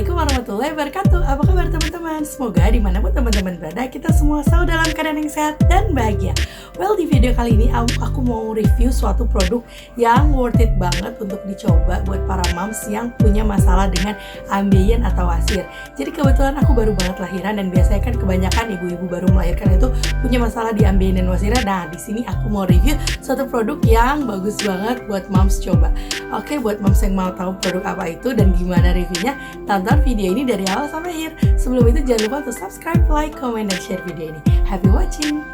Assalamualaikum warahmatullahi wabarakatuh. Apa kabar teman-teman? Semoga dimanapun teman-teman berada, kita semua selalu dalam keadaan yang sehat dan bahagia. Well, di video kali ini aku mau review suatu produk yang worth it banget untuk dicoba buat para moms yang punya masalah dengan ambeien atau wasir. Jadi kebetulan aku baru banget lahiran, dan biasanya kan kebanyakan ibu-ibu baru melahirkan itu punya masalah di ambeien dan wasirnya. Nah, di sini aku mau review suatu produk yang bagus banget buat moms coba. Oke, buat moms yang mau tahu produk apa itu dan gimana reviewnya, tonton video ini dari awal sampai akhir. Sebelum itu jangan lupa untuk subscribe, like, comment, dan share video ini. Happy watching!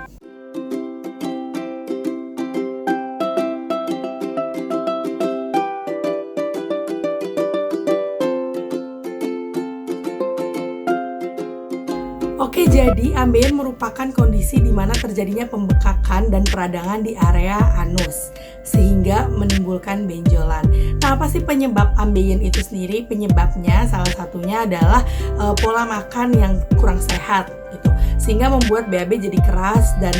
Oke, jadi ambeien merupakan kondisi di mana terjadinya pembekakan dan peradangan di area anus sehingga menimbulkan benjolan. Nah, apa sih penyebab ambeien itu sendiri? Penyebabnya salah satunya adalah pola makan yang kurang sehat gitu, sehingga membuat BAB jadi keras dan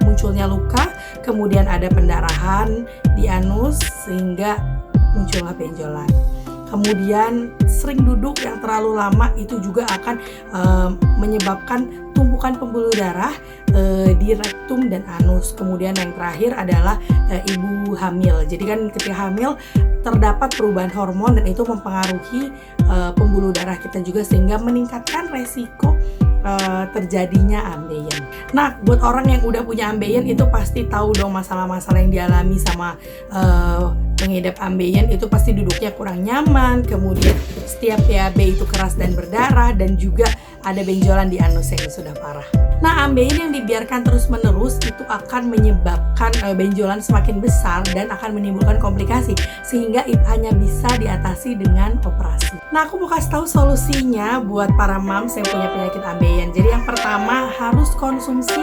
munculnya luka, kemudian ada pendarahan di anus sehingga muncullah benjolan. Kemudian sering duduk yang terlalu lama itu juga akan menyebabkan tumpukan pembuluh darah di rektum dan anus. Kemudian yang terakhir adalah ibu hamil. Jadi kan ketika hamil terdapat perubahan hormon dan itu mempengaruhi pembuluh darah kita juga, sehingga meningkatkan resiko terjadinya ambeien. Nah, buat orang yang udah punya ambeien itu pasti tahu dong masalah-masalah yang dialami sama pengidap ambeien. Itu pasti duduknya kurang nyaman, kemudian setiap BAB itu keras dan berdarah, dan juga ada benjolan di anus yang sudah parah. Nah, ambeien yang dibiarkan terus-menerus itu akan menyebabkan benjolan semakin besar dan akan menimbulkan komplikasi, sehingga hanya bisa diatasi dengan operasi. Nah, aku mau kasih tahu solusinya buat para moms yang punya penyakit ambeien. Jadi yang pertama, harus konsumsi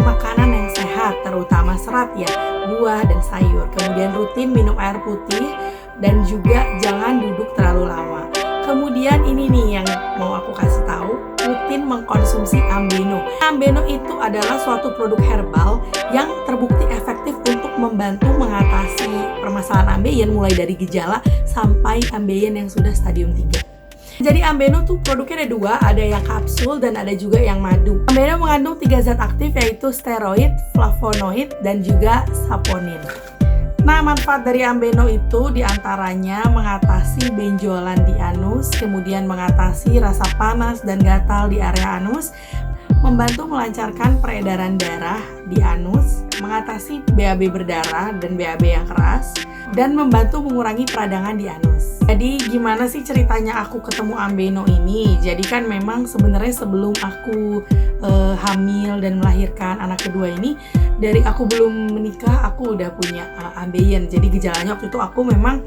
makanan yang sehat, terutama serat ya, buah dan sayur. Kemudian rutin minum air putih dan juga jangan duduk terlalu lama. Kemudian ini nih yang mau aku kasih tahu, rutin mengkonsumsi Ambeno. Ambeno itu adalah suatu produk herbal yang terbukti efektif untuk membantu mengatasi permasalahan ambeien mulai dari gejala sampai ambeien yang sudah stadium 3. Jadi Ambeno tuh produknya ada dua, ada yang kapsul dan ada juga yang madu. Ambeno mengandung 3 zat aktif, yaitu steroid, flavonoid, dan juga saponin. Nah, manfaat dari Ambeno itu diantaranya mengatasi benjolan di anus, kemudian mengatasi rasa panas dan gatal di area anus, membantu melancarkan peredaran darah di anus, mengatasi BAB berdarah dan BAB yang keras, dan membantu mengurangi peradangan di anus. Jadi gimana sih ceritanya aku ketemu Ambeno ini? Jadi kan memang sebenarnya sebelum aku hamil dan melahirkan anak kedua ini, dari aku belum menikah aku udah punya ambeien. Jadi gejalanya waktu itu aku memang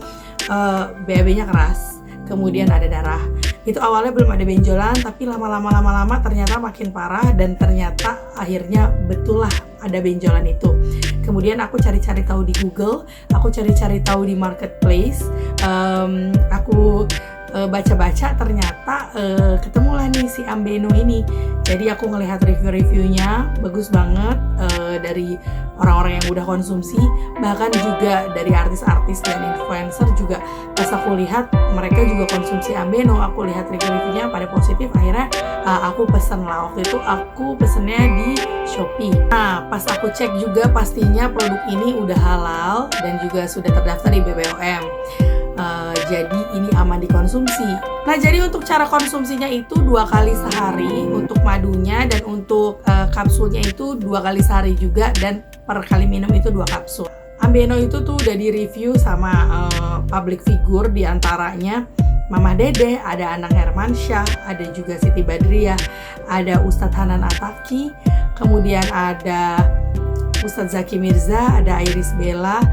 BAB-nya keras, kemudian ada darah. Itu awalnya belum ada benjolan, tapi lama-lama ternyata makin parah, dan ternyata akhirnya betul lah ada benjolan itu. Kemudian aku cari-cari tahu di Google, aku cari-cari tahu di marketplace, aku baca-baca, ternyata ketemulah nih si Ambeno ini. Jadi aku ngelihat review-reviewnya bagus banget dari orang-orang yang udah konsumsi, bahkan juga dari artis-artis dan influencer juga. Pas aku lihat mereka juga konsumsi Ambeno, aku lihat review-reviewnya pada positif, akhirnya aku pesen lah. Waktu itu aku pesennya di Shopee. Nah, pas aku cek juga pastinya produk ini udah halal dan juga sudah terdaftar di BPOM. Jadi ini aman dikonsumsi. Nah, jadi untuk cara konsumsinya itu 2 kali sehari untuk madunya, dan untuk kapsulnya itu 2 kali sehari juga, dan per kali minum itu 2 kapsul. Ambeno itu tuh udah di-review sama public figure, diantaranya Mama Dede, ada Anang Hermansyah, ada juga Siti Badriah, ada Ustadz Hanan Ataki, kemudian ada Ustadz Zaki Mirza, ada Iris Bella,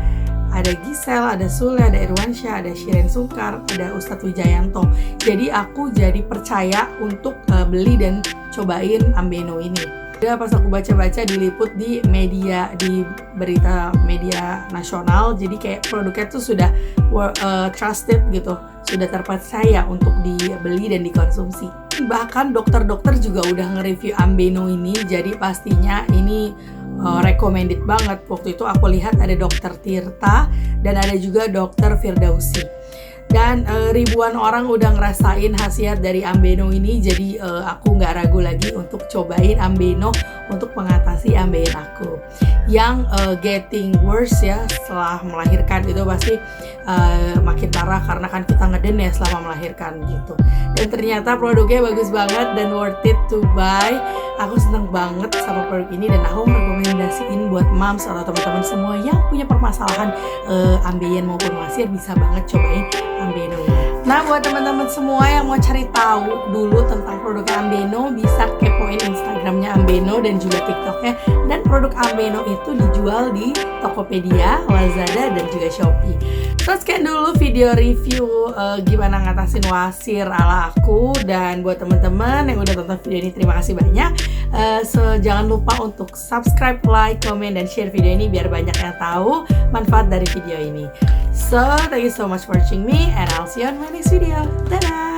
ada Gisel, ada Sule, ada Irwansyah, ada Shiren Sungkar, ada Ustadz Wijayanto. Jadi aku jadi percaya untuk beli dan cobain Ambeno ini. Ya, pas aku baca-baca diliput di media, di berita media nasional, jadi kayak produknya tuh sudah trusted gitu, sudah terpercaya untuk dibeli dan dikonsumsi. Bahkan dokter-dokter juga udah nge-review Ambeno ini, jadi pastinya ini recommended banget. Waktu itu aku lihat ada dokter Tirta dan ada juga dokter Firdausi. Dan ribuan orang udah ngerasain khasiat dari Ambeno ini. Jadi aku nggak ragu lagi untuk cobain Ambeno untuk mengatasi ambeien aku yang getting worse ya setelah melahirkan. Itu pasti makin parah karena kan kita ngeden ya selama melahirkan gitu. Dan ternyata produknya bagus banget dan worth it to buy. Aku seneng banget sama produk ini dan aku merekomendasiin buat moms atau teman-teman semua yang punya permasalahan ambeien maupun wasir, bisa banget cobain Ambeno ini. Nah, buat teman-teman semua yang mau cari tahu dulu tentang produk Ambeno, bisa kepoin Instagramnya Ambeno dan juga TikToknya. Dan produk Ambeno itu dijual di Tokopedia, Lazada, dan juga Shopee. So, sekian dulu video review gimana ngatasin wasir ala aku. Dan buat teman-teman yang udah tonton video ini, terima kasih banyak. So, jangan lupa untuk subscribe, like, comment, dan share video ini biar banyak yang tahu manfaat dari video ini. So, thank you so much for watching me, and I'll see you on my next video. Dadah!